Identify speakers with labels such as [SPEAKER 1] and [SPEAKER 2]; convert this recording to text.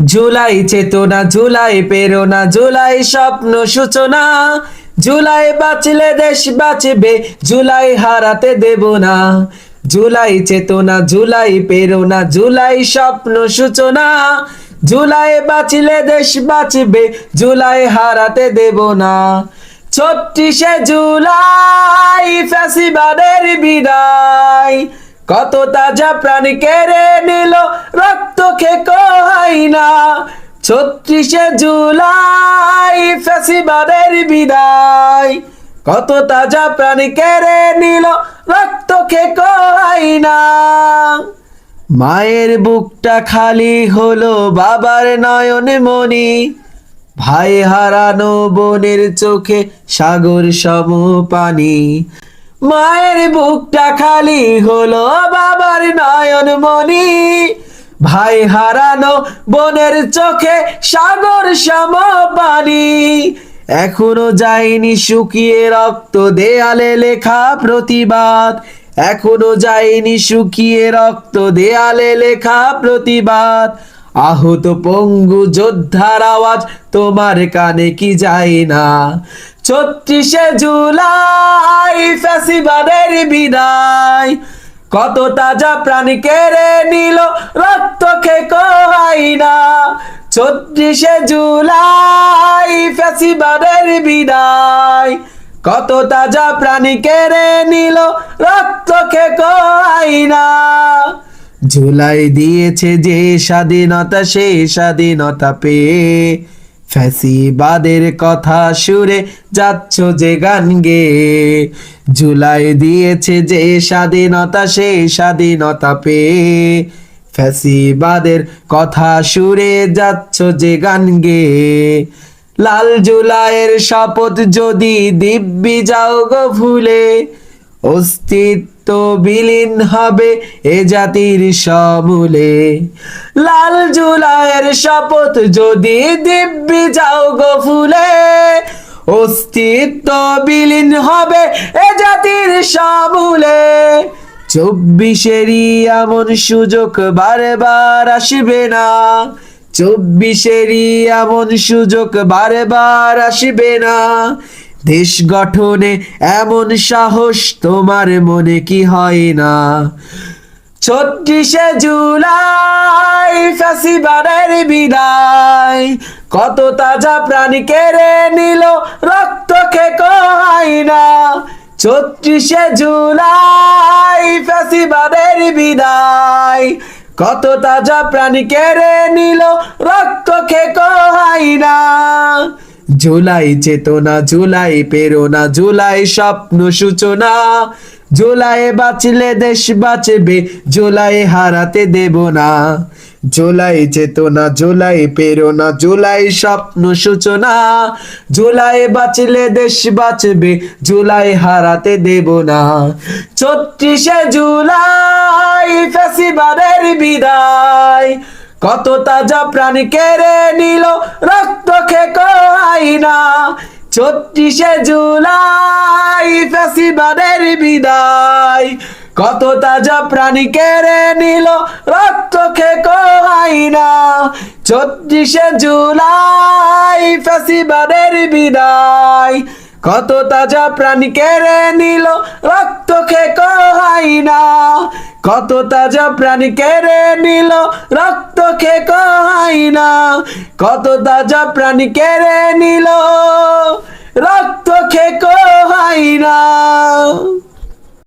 [SPEAKER 1] জুলাই চেতনা, জুলাই প্রেরণা, জুলাই স্বপ্ন সূচনা। জুলাই বাঁচলে দেশ বাঁচবে, জুলাই হারাতে দেব না। জুলাই চেতনা, জুলাই প্রেরণা, জুলাই স্বপ্ন সূচনা। জুলাই বাঁচলে দেশ বাঁচবে, জুলাই হারাতে দেব না। ৩৬শে জুলাই ফ্যাসিবাদের বিদায়, কত তাজা প্রাণ কেড়ে নিল রক্ত খেকো হাইনা। ৩৬শে জুলাই ফ্যাসিবাদের বিদায়, কত তাজা প্রাণ কেড়ে নিল রক্ত খেকো হাইনা। মায়ের বুকটা খালি হলো, বাবার নয়ন মনি। ভাই হারানো বোনের চোখে সাগর সম পানি। মায়ের বুকটা খালি হলো, বাবার নয়ন মনি। ভাই হারানো বোনের চোখে সাগর সম পানি। এখনো যায়নি শুকিয়ে রক্ত, দেয়ালে লেখা প্রতিবাদ। এখনো যায়নি শুকিয়ে রক্ত, দেয়ালে লেখা প্রতিবাদ। আহত পঙ্গু যোদ্ধার আওয়াজ তোমার কানে কি যায় না? ৩৬শে জুলাই ফ্যাসিবাদের বিদায়, কত তাজা প্রাণ কেড়ে নিল রক্ত খেকো হাইনা। ৩৬শে জুলাই ফ্যাসিবাদের বিদায়, কত তাজা প্রাণ কেড়ে নিল রক্ত খেকো হাইনা। জুলাই দিয়েছে যে স্বাধীনতা, সেই স্বাধীনতা পেয়ে ফ্যাসিবাদের কথা সুরে যাচ্ছ যে গান গেয়ে। জুলাই দিয়েছে যে স্বাধীনতা, সেই স্বাধীনতা পেয়ে ফ্যাসিবাদের কথা সুরে যাচ্ছ যে গান গেয়ে। লাল জুলাইয়ের শপথ যদি দিব্যি যাও গো ভুলে, অস্তিত্ব বিলীন হবে এ জাতির সমূলে। লাল জুলাইয়ের শপথ যদি দিব্যি যাও গো ভুলে, অস্তিত্ব বিলীন হবে এ জাতির সমূলে। ২৪শেরই এমন সুযোগ বারবার আসবে না। ২৪শেরই এমন সুযোগ বারবার আসবে না। দেশ গঠনে এমন সাহস তোমার মনে কি হয় না? ৩৬শে জুলাই ফ্যাসিবাদের বিদায়, কত তাজা প্রাণ কেড়ে নিল রক্ত খেকো হাইনা। ৩৬শে জুলাই ফ্যাসিবাদের বিদায়, কত তাজা প্রাণ কেড়ে নিল রক্ত খেকো হাইনা। জুলাই চেতনা, জুলাই প্রেরণা, জুলাই স্বপ্ন সূচনা। জুলাই বাঁচলে দেশ বাঁচবে, জুলাই হারাতে দেব না। জুলাই চেতনা, জুলাই প্রেরণা, জুলাই স্বপ্ন সূচনা। জুলাই বাঁচলে দেশ বাঁচবে, জুলাই হারাতে দেব না। ৩৬শে জুলাই ফ্যাসিবাদের বিদায়, কত তাজা প্রাণ কেড়ে নিল রক্ত খেকো হাইনা। ৩৬শে জুলাই ফ্যাসিবাদের বিদায়, কত তাজা প্রাণ কেড়ে নিল রক্ত খেকো হাইনা। ৩৬শে জুলাই ফ্যাসিবাদের বিদায়, কত তাজা প্রাণ কেড়ে নিল রক্ত খেকো হাইনা। কত তাজা প্রাণ কেড়ে নিল রক্ত খেকো হাইনা। কত তাজা প্রাণ কেড়ে নিল।